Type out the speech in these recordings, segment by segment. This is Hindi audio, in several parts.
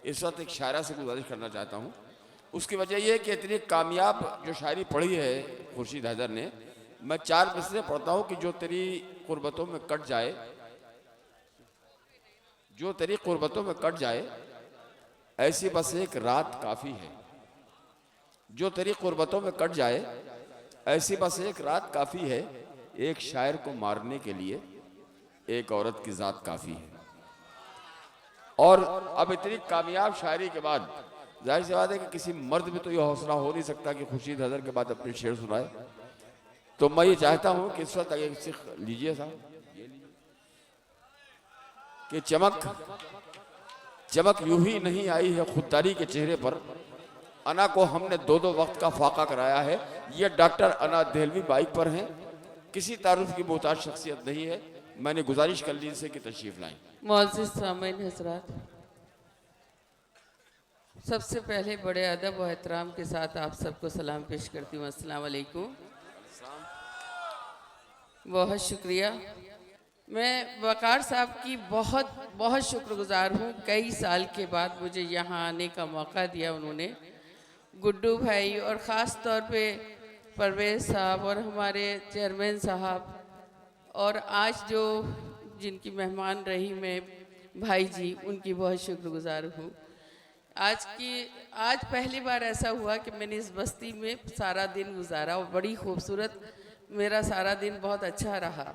इस वक्त एक शायरा से गुजारिश करना चाहता हूँ। उसकी वजह यह है कि इतनी कामयाब जो शायरी पढ़ी है खुर्शीद हैदर ने, मैं 4 मिसरे पढ़ता हूँ कि जो तेरी कुर्बतों में कट जाए, जो तेरी कुर्बतों में कट जाए, ऐसी बस एक रात काफ़ी है। जो तेरी कुर्बतों में कट जाए, ऐसी बस एक रात काफ़ी है। एक शायर को मारने के लिए एक औरत की ज़ात काफ़ी है। और अब इतनी कामयाब शायरी के बाद जाहिर सी बात है कि किसी मर्द में तो यह हौसला हो नहीं सकता कि खुर्शीद हैदर के बाद अपने शेर सुनाए। तो मैं ये चाहता हूँ कि इस वक्त एक सीख लीजिए साहब, कि चमक यूं ही नहीं आई है खुददारी के चेहरे पर। अना को हमने 2-2 वक्त का फाका कराया है। ये डॉक्टर अना देहलवी बाइक पर हैं, किसी तारुफ की मोहताज शख्सियत नहीं है। मैंने गुजारिश कर ली इनसे कि तशरीफ लाएं। मोअज़्ज़िज़ सामीन हज़रात, सबसे पहले बड़े अदब और एहतराम के साथ आप सबको सलाम पेश करती हूँ। अस्सलाम वालेकुम। बहुत शुक्रिया। मैं वक़ार साहब की बहुत बहुत शुक्रगुजार हूँ। कई साल के बाद मुझे यहाँ आने का मौका दिया उन्होंने, गुड्डू भाई और ख़ास तौर पे परवेज़ साहब और हमारे चेयरमैन साहब, और आज जो जिनकी मेहमान रही मैं भाई जी, उनकी बहुत शुक्रगुजार हूँ। आज पहली बार ऐसा हुआ कि मैंने इस बस्ती में सारा दिन गुजारा और बड़ी खूबसूरत, मेरा सारा दिन बहुत अच्छा रहा।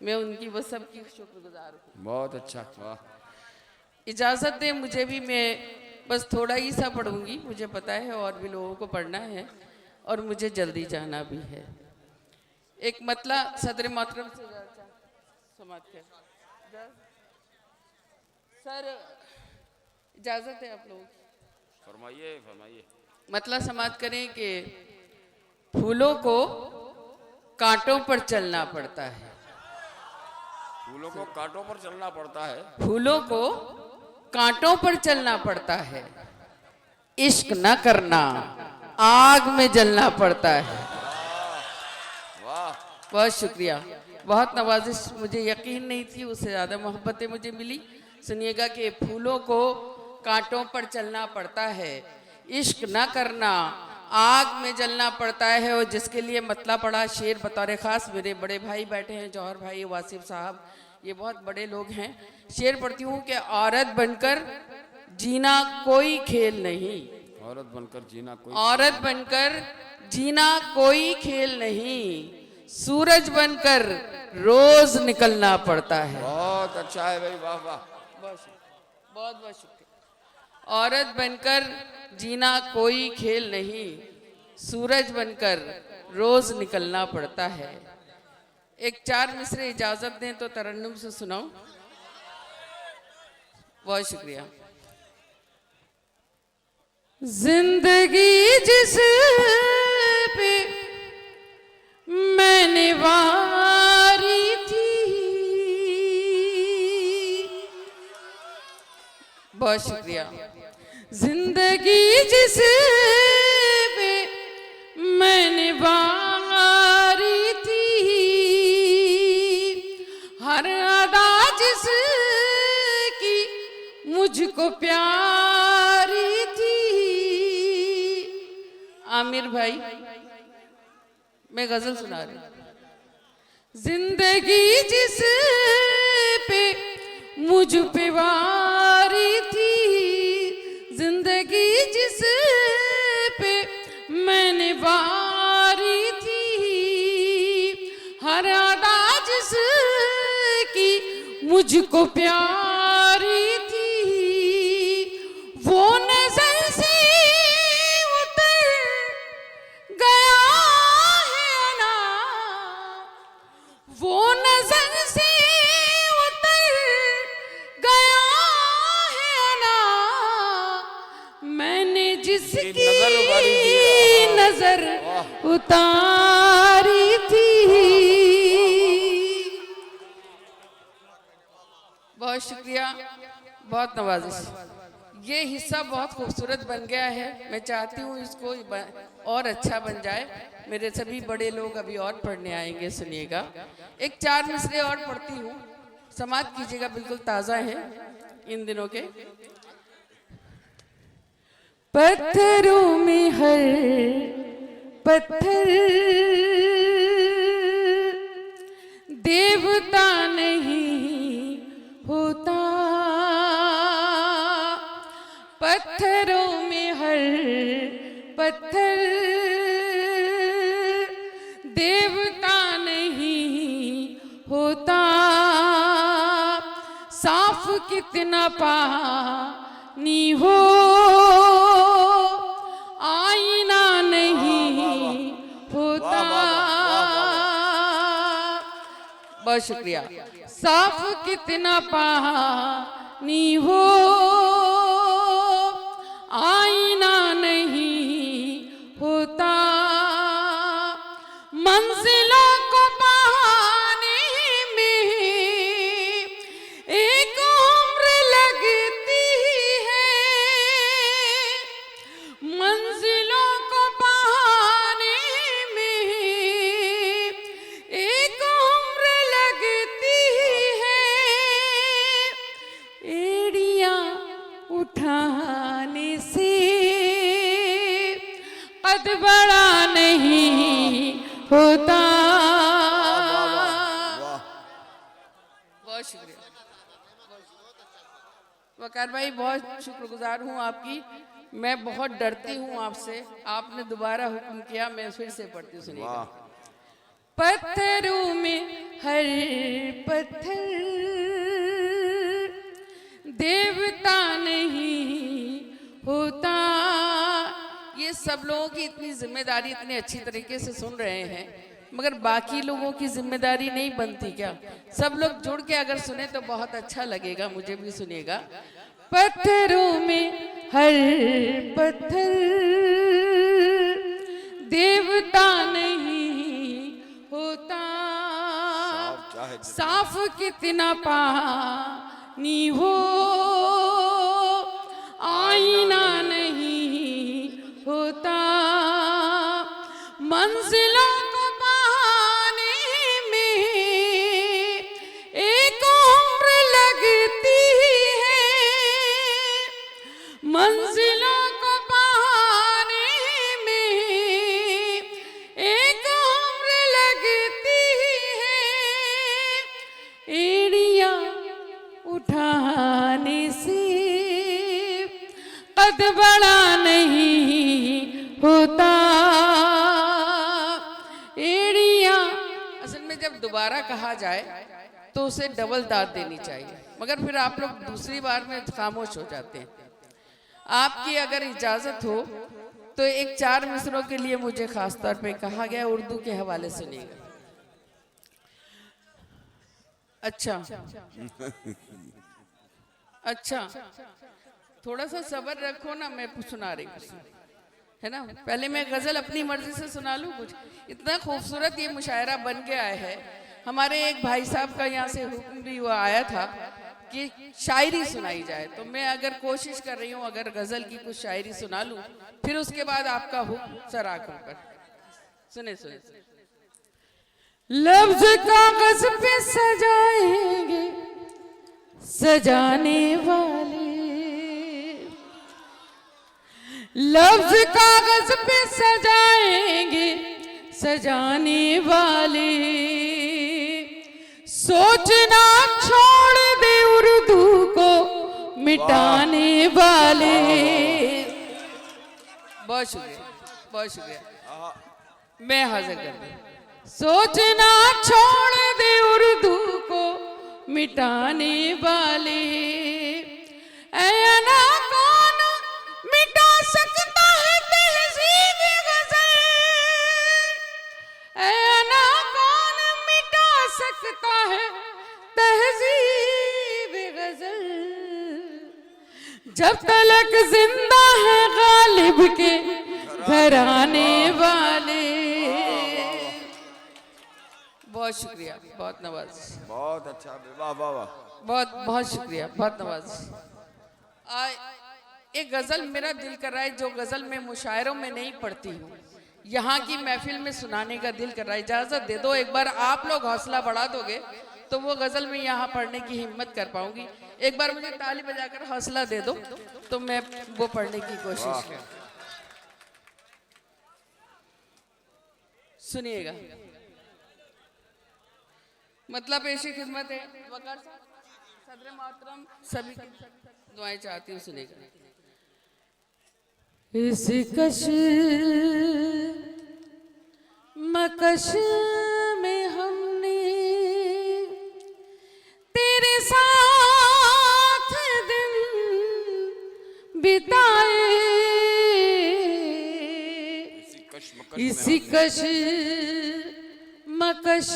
मैं उनकी वो सब की शुक्रगुजार हूँ। बहुत अच्छा, वाह। इजाज़त दें मुझे भी, मैं बस थोड़ा ही सा पढ़ूंगी, मुझे पता है और भी लोगों को पढ़ना है और मुझे जल्दी जाना भी है। एक मतला सदर मोहतरम से समात कर सर, इजाज़त है आप लोगों की? फरमाइए फरमाइए। मतलब समात करें कि फूलों को कांटों पर चलना पड़ता है। फूलों को कांटों पर चलना पड़ता है। फूलों को कांटों पर चलना पड़ता है। इश्क न करना आग में जलना पड़ता है। वाह, बहुत शुक्रिया, बहुत नवाजिश। मुझे यकीन नहीं थी, उससे ज़्यादा मोहब्बतें मुझे मिली। सुनिएगा कि फूलों को कांटों पर चलना पड़ता है, इश्क न करना आग में जलना पड़ता है। और जिसके लिए मतला पड़ा शेर बतौर ख़ास मेरे बड़े भाई बैठे हैं, जौहर भाई, वासिफ साहब, ये बहुत बड़े लोग हैं। शेर पढ़ती हूँ कि औरत बनकर जीना कोई खेल नहीं, औरत बनकर जीना कोई, औरत बनकर जीना कोई खेल नहीं, सूरज बनकर रोज निकलना पड़ता है। बहुत अच्छा है भाई, वाह वाह। बहुत बहुत शुक्रिया। औरत बनकर जीना कोई खेल नहीं, सूरज बनकर रोज निकलना पड़ता है। एक 4 मिसरे इजाजत दें तो तरन्नुम से सुनाऊं। बहुत शुक्रिया। जिंदगी जिस पे मैंने वारी थी, बहुत शुक्रिया। जिंदगी जिस पे मैंने वारी थी, हर अदा जिसकी मुझको प्यारी थी। आमिर भाई, मैं गजल सुना रही हूँ। जिंदगी जिस पे मुझ पे वारी थी, जिंदगी जिस पे मैंने वारी थी, हर अदा जिसकी मुझको प्यारी थी, वो नजर से उतर गया है ना, वो नजर से उतर गया है ना, मैंने जिसकी नजर उतारी थी। बहुत शुक्रिया, बहुत नवाजिश। ये हिस्सा बहुत खूबसूरत बन गया है। मैं चाहती हूँ इसको और अच्छा बन जाए। मेरे सभी बड़े लोग अभी और पढ़ने आएंगे, सुनिएगा। एक 4 मिसरे और पढ़ती हूँ, समाप्त कीजिएगा, बिल्कुल ताज़ा है इन दिनों के। पत्थरों में हर पत्थर देवता नहीं होता, पत्थरों में हर पत्थर देवता नहीं होता, साफ कितना पानी हो आईना नहीं होता। बहुत शुक्रिया। साफ कितना पानी हो आईना नहीं होता, मंजिलों को पाने में एक उम्र लगती है, मंजिलों को पाने में एक उम्र लगती है, एड़ियां उठाने से कद बड़ा नहीं होता। बहुत शुक्रिया वकार भाई, बहुत शुक्रगुजार हूँ आपकी। मैं बहुत डरती हूँ आपसे, आपने दोबारा हुक्म किया, मैं फिर से पढ़ती हूँ, सुनिएगा। पत्थरों में हर पत्थर देवता नहीं होता। ये सब लोगों की इतनी जिम्मेदारी इतने अच्छी तरीके से सुन रहे हैं, मगर बाकी लोगों की जिम्मेदारी नहीं बनती क्या? सब लोग जुड़ के अगर सुने तो बहुत अच्छा लगेगा, मुझे भी सुनिएगा। पत्थरों में हर पत्थर देवता नहीं होता, साफ कितना पानी हो आईना नहीं होता, मंजिलों को पाने में एक उम्र लगती है, मंजिलों को पाने में एक उम्र लगती है, एड़ियां उठाने से कद बड़ा नहीं होता। एड़ियां असल में जब दोबारा कहा जाए तो उसे डबल दाद देनी चाहिए, मगर फिर आप लोग दूसरी बार में खामोश हो जाते हैं। आपकी अगर इजाजत हो तो एक 4 मिसरों के लिए मुझे खास तौर पे कहा गया, उर्दू के हवाले सुनिएगा। अच्छा अच्छा, थोड़ा सा सब्र रखो ना, मैं सुना रही हूँ, है ना। पहले मैं गजल अपनी मर्जी से सुना लूँ कुछ। इतना खूबसूरत ये मुशायरा बन के आया है। हमारे एक भाई साहब का यहाँ से हुक्म भी हुआ आया था कि शायरी सुनाई जाए, तो मैं अगर कोशिश कर रही हूँ अगर गजल की कुछ शायरी सुना लूँ, फिर उसके बाद आपका हुक्म सर आंखों पर। सुने सुने। लफ्ज कागज पे सजाएंगे सजाने वाले, लफ्ज कागज पे सजाएंगे सजाने वाले, सोचना छोड़ दे उर्दू को मिटाने वाले। बहुत शुक्रिया, बहुत शुक्रिया, मैं हाजिर कर दूं। सोचना छोड़ दे उर्दू को मिटाने वाले, ऐना कौन मिटा सकता है तहजीब गज़ल, ऐना कौन मिटा सकता है तहजीब गज़ल, जब तलक जिंदा है गालिब के घराने वाले। बहुत शुक्रिया, बहुत नवाज, बहुत अच्छा, वाह वाह वाह, बहुत बहुत शुक्रिया, बहुत नवाज। एक गजल मेरा दिल कर रहा है, जो गजल मैं मुशायरों में नहीं पढ़ती हूँ, यहाँ की महफिल में सुनाने का दिल कर रहा है। इजाजत दे दो, एक बार आप लोग हौसला बढ़ा दोगे तो वो गजल में यहाँ पढ़ने की हिम्मत कर पाऊंगी। एक बार मुझे ताली बजाकर हौसला दे दो तो मैं वो पढ़ने की कोशिश करूं। सुनिएगा। मतलब पेशी खिदमत है वकार साहब, सदर मोहतरम सभी की दुआएं चाहती हूँ। सुनिएगा। इस कश मकश में हमने तेरे साथ दिन बिताए, इसी कश मकश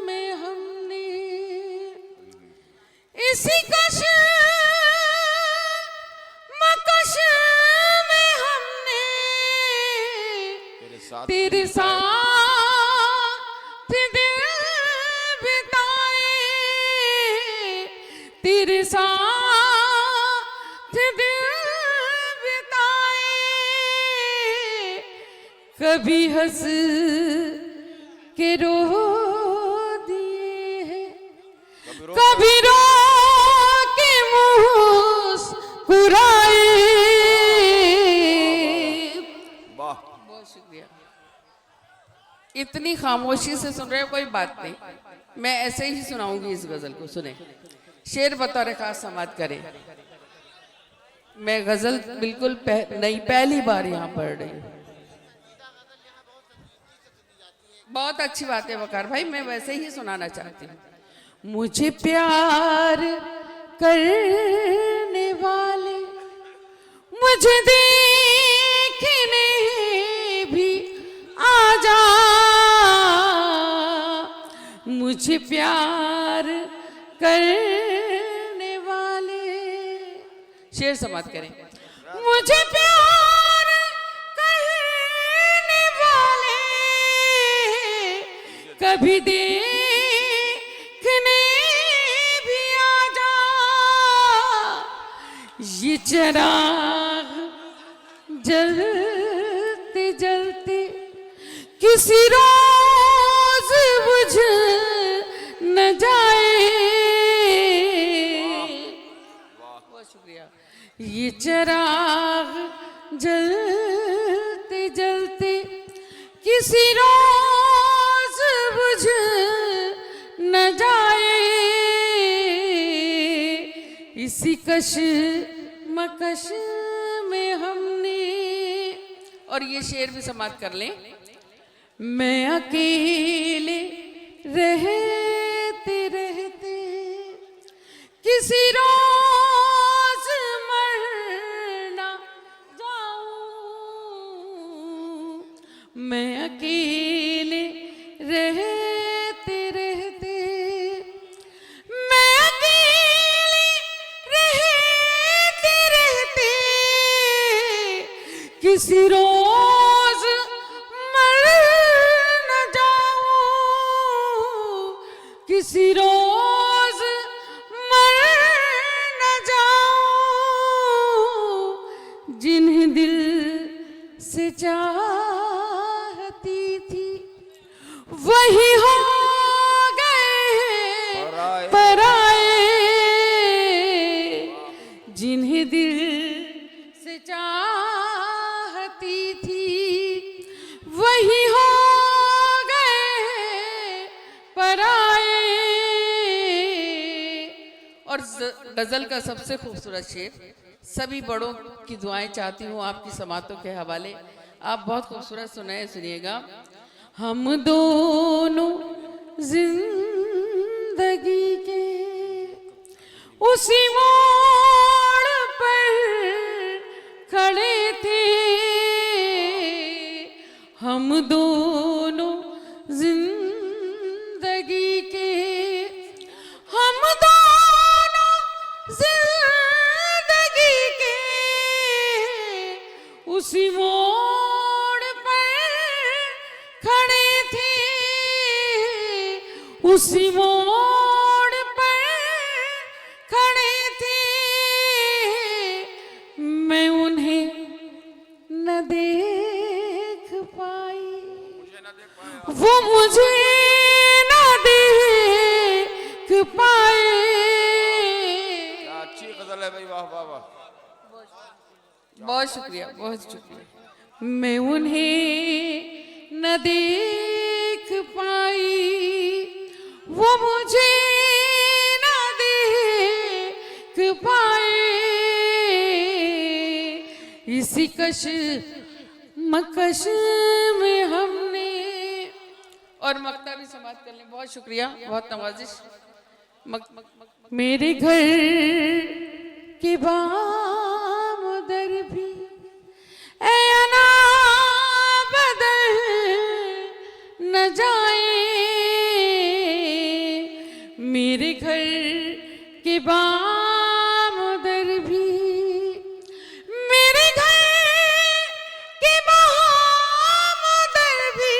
में हमने, इसी कश मकश में हमने तेरे साथ दिन बिताए, तेरे साथ दिन बिताए। कभी हंस के रो दिए हैं, कभी रो के मुस्कुराए। बहुत शुक्रिया। इतनी खामोशी से सुन रहे हो, कोई बात नहीं, मैं ऐसे ही सुनाऊंगी इस गजल को। सुने। शेर बतौर खास समाप्त करें। मैं गजल बिल्कुल नहीं, पहली बार यहाँ पढ़ रही हूँ। बहुत अच्छी बात है वकार भाई, मैं वैसे ही सुनाना चाहती हूँ। मुझे प्यार करने वाले मुझे देखने भी आ जा, मुझे प्यार करने वाले। शेर समाप्त करें। मुझे प्यार करने वाले कभी देखने भी आ जा, ये चिराग जलते जलते किसी रोज बुझ न जाए। बहुत शुक्रिया। ये चिराग जलते जलते किसी रोज बुझ न जाए, इसी कश मकश में हमने। और ये शेर भी समाप्त कर लें। मैं अकेले रहते रहते किसी रोज मर ना जाऊं, मैं अकेले रहते रहते, मैं अकेले रहते रहते किसी रोज मर न जाऊं, किसी रोज मर न जाऊं। जिन्हें दिल से चाहती थी वही हो गए पराए, जिन्हें दिल से चाहती थी वही हो गए पराए। और गजल का सबसे खूबसूरत शेर, सभी बड़ों की दुआएं चाहती हूँ आपकी समातों के हवाले। आप बहुत खूबसूरत सुनाए। सुनिएगा। हम दोनों जिंदगी के उसी मोड़ पर खड़े थे, हम दोनों जिंदगी के, हम दोनों जिंदगी के उसी मोड़ पर खड़े थे, उसी मोड़ पर खड़े थे। मैं उन्हें न देख पाई, वो मुझे न देख बहुत शुक्रिया, बहुत शुक्रिया। मैं उन्हें न देख पाई, वो मुझे न देख पाए, इसी कश मकश में हमने। और मक्ता भी समाप्त कर लें। बहुत शुक्रिया, बहुत नवाजिश। मेरे घर के बाम दर भी ऐ अना बदल न जाए, मेरे घर के बाम दर भी, मेरे घर के बाम दर भी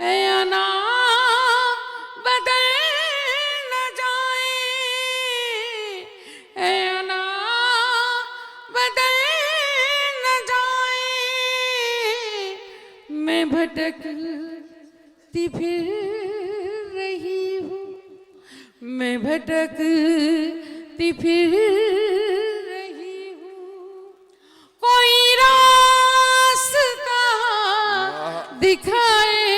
ऐ अना बदल न जाए, ऐ अना बदल न जाए। मैं भटकती फिर रही हूँ, मैं भटकती फिर रही हूँ, कोई रास्ता दिखाए।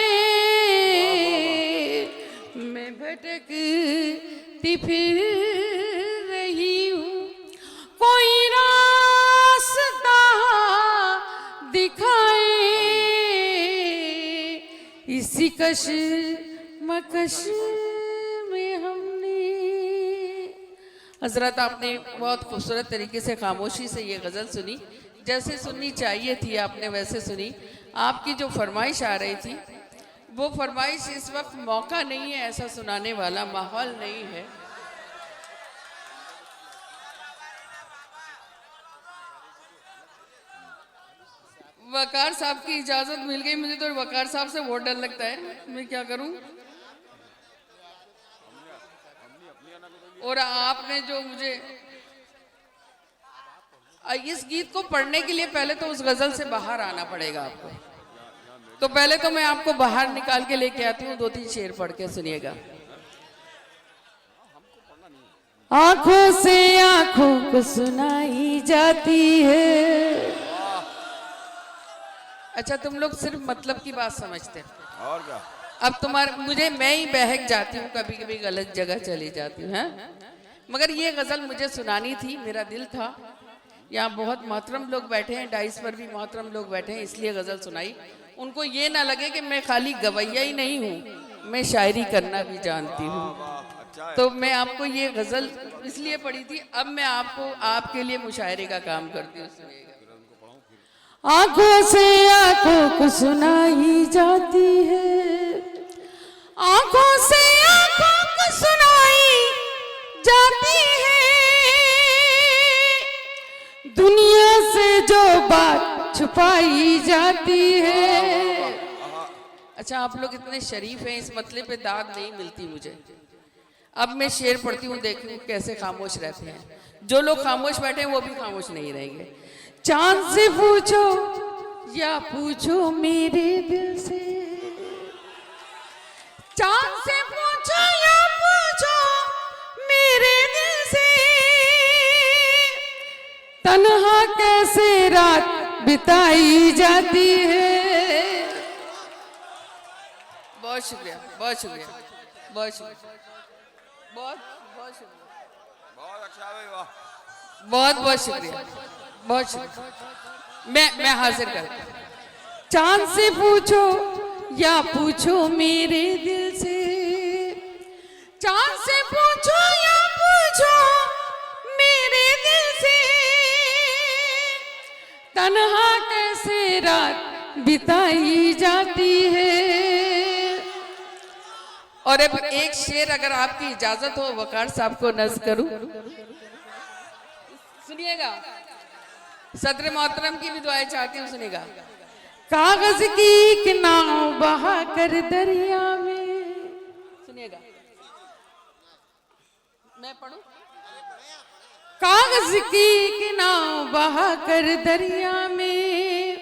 मैं भटकती फिर रही हूँ, कोई रास्ता दिखाए, इसी कश मकश में हमने। हजरत, आपने बहुत खूबसूरत तरीके से खामोशी से ये गज़ल सुनी, जैसे सुननी चाहिए थी आपने वैसे सुनी। आपकी जो फरमाइश आ रही थी वो फरमाइश इस वक्त मौका नहीं है, ऐसा सुनाने वाला माहौल नहीं है। वकार साहब की इजाजत मिल गई मुझे, तो वकार साहब से बहुत डर लगता है, मैं क्या करूं। और आपने जो मुझे इस गीत को पढ़ने के लिए पहले तो उस गजल से बाहर आना पड़ेगा आपको, तो पहले तो मैं आपको बाहर निकाल के लेके आती हूँ, 2-3 शेर पढ़ के सुनिएगा। आंखों से आंखों को सुनाई जाती है। अच्छा, तुम लोग सिर्फ मतलब की बात समझते हो और क्या। अब मुझे मैं ही बहक जाती हूँ, कभी कभी गलत जगह चली जाती हूँ, मगर ये गजल मुझे सुनानी थी, मेरा दिल था। यहाँ बहुत मोहतरम लोग बैठे हैं, डाइस पर भी मोहतरम लोग बैठे हैं, इसलिए गजल सुनाई। उनको ये ना लगे कि मैं खाली गवैया ही नहीं हूँ, मैं शायरी करना भी जानती हूँ। तो मैं आपको ये गजल इसलिए पढ़ी थी। अब मैं आपको आपके लिए मुशायरे का काम करती हूँ, सुनिएगा। आंखों से आंखों को सुनाई जाती है, आंखों से आंखों को सुनाई जाती है, दुनिया से जो बात छुपाई जाती है। अच्छा, आप लोग इतने शरीफ हैं, इस मतले पे दाद नहीं मिलती मुझे। अब मैं शेर पढ़ती हूँ, देखूं कैसे खामोश रहते हैं। जो लोग खामोश बैठे हैं वो भी खामोश नहीं रहेंगे। चांद से पूछो या पूछो मेरे दिल से, चांद से पूछो या पूछो मेरे दिल से, तन्हा कैसे रात बिताई जाती है। बहुत शुक्रिया, बहुत शुक्रिया, बहुत शुक्रिया, बहुत बहुत शुक्रिया, बहुत अच्छा भाई, वाह, बहुत बहुत शुक्रिया, बहुत शुक्रिया। मैं हाजिर करता हूं। चांद से पूछो या पूछो मेरे दिल से, चांद से पूछो या पूछो मेरे दिल से, तन्हा कैसे रात बिताई जाती है। और अब एक शेर अगर आपकी इजाजत हो वकार साहब को नज़्म करूं, सुनिएगा। सदर मोहतरम की भी दुआएं चाहती हूँ, सुनिएगा। कागज की एक नाव बहा कर दरिया में, सुनिएगा, मैं पढ़ूं। कागज की एक नाव बहा कर दरिया में,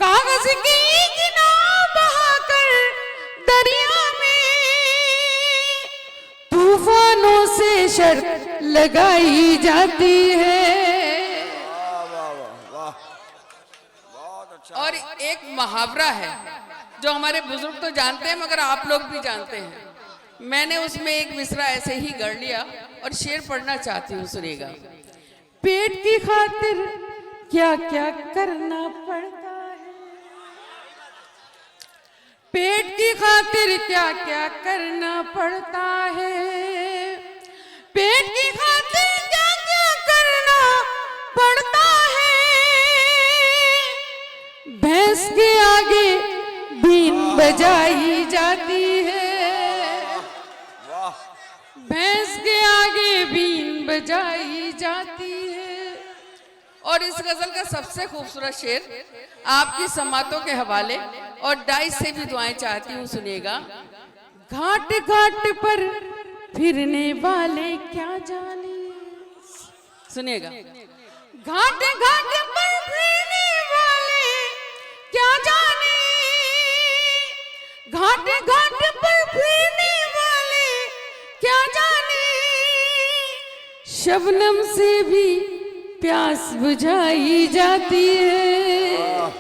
कागज की एक नाव बहा कर दरिया में, तूफानों से शर्त लगाई जाती है। एक मुहावरा है जो हमारे बुजुर्ग तो जानते हैं मगर आप लोग भी जानते हैं। मैंने उसमें एक मिसरा ऐसे ही गढ़ लिया और शेर पढ़ना चाहती हूँ, सुनिएगा। पेट की खातिर क्या क्या करना पड़ता है, पेट की खातिर क्या क्या करना पड़ता है, पेट की खातिर क्या क्या करना पड़ता है, भैंस के आगे बीन बजाई जाती है, भैंस के आगे बीन बजाई जाती है। और इस गजल का सबसे खूबसूरत शेर आपकी समातों के हवाले और डाइस से भी दुआएं चाहती हूँ, सुनिएगा। घाट घाट पर फिरने वाले क्या जाने, सुनिएगा। घाट घाट पर फिरने वाले क्या जाने, घाट घाट पर फिरने वाले क्या जाने, शबनम से भी प्यास बुझाई जाती है,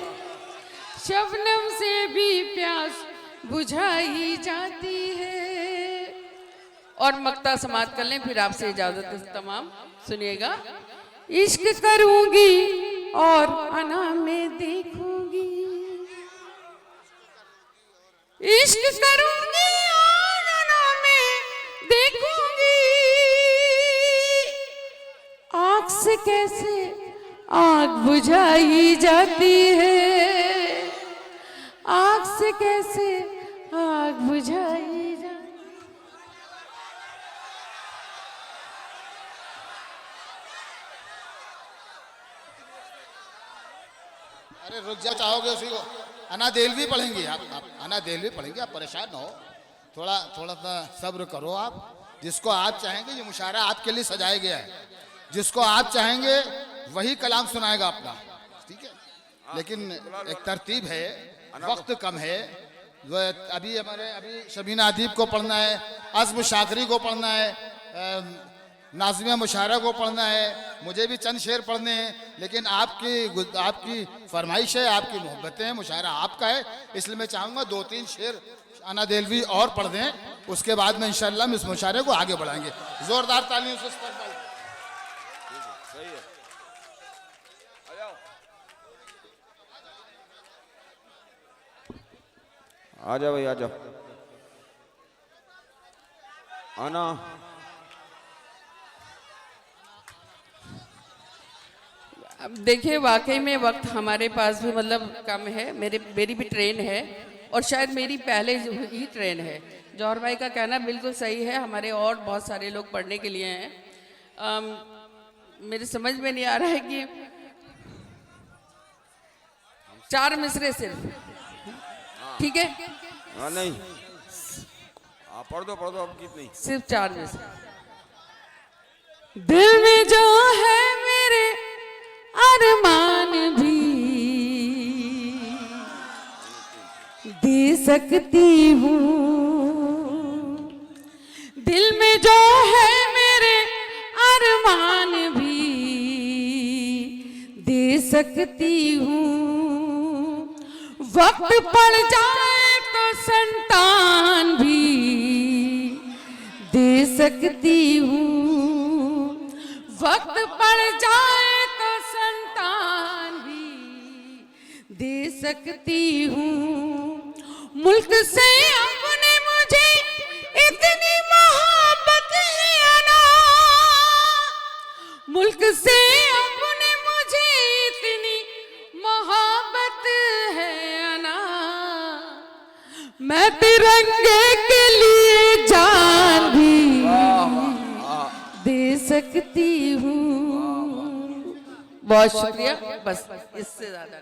शबनम से भी प्यास बुझाई जाती है। और मक्ता समाप्त कर लें, फिर आपसे इजाजत तमाम, सुनिएगा। इश्क करूंगी और अना में देखूंगी, इश्क करूंगी और अना में देखूंगी, आग से कैसे आग बुझाई जाती है, आग से कैसे आग बुझाई जाती है। अरे रुक जाओ, चाहोगे उसी को अना देलवी पढ़ेंगे आप अना देलवी पढ़ेंगे, आप परेशान ना हो, थोड़ा थोड़ा सा सब्र करो आप। जिसको आप चाहेंगे, ये मुशायरा आपके लिए सजाया गया है, जिसको आप चाहेंगे वही कलाम सुनाएगा अपना, ठीक है। लेकिन एक तरतीब है, वक्त कम है। अभी हमारे अभी शबीना अदीब को पढ़ना है, अज़्म शाकरी को पढ़ना है, नाज़िमा मुशायरा को पढ़ना है, मुझे भी चंद शेर पढ़ने हैं। लेकिन आपकी फरमाइश है, आपकी मोहब्बतें हैं, मुशायरा आपका है, इसलिए मैं चाहूँगा 2-3 शेर अना देलवी और पढ़ दें, उसके बाद में इंशाअल्लाह हम इस मुशायरे को आगे बढ़ाएंगे। जोरदार तालियों से इस्तकबाल। सही है, आ जाओ, आ जाओ भाई, आ जाओ। आना अब देखिए, वाकई में वक्त हमारे पास भी मतलब कम है, मेरी भी ट्रेन है और शायद मेरी पहले ही ट्रेन है। जौहर भाई का कहना बिल्कुल सही है, हमारे और बहुत सारे लोग पढ़ने के लिए हैं। मेरे समझ में नहीं आ रहा है कि 4 मिसरे सिर्फ, ठीक है? हाँ नहीं, पढ़ दो अब कितनी, सिर्फ 4 मिसरे। दिल में जो है मेरे अरमान भी दे सकती हूँ, दिल में जो है मेरे अरमान भी दे सकती हूँ, वक्त पड़ जाए तो संतान भी दे सकती हूँ, वक्त पड़ जाए तो संतान भी दे सकती हूँ। मुल्क से अपने मुझे इतनी मोहब्बत है ना, मुल्क से अपने मुझे इतनी मोहब्बत है ना, मैं तिरंगे के लिए जान भी दे सकती हूँ। बहुत शुक्रिया, बस इससे ज्यादा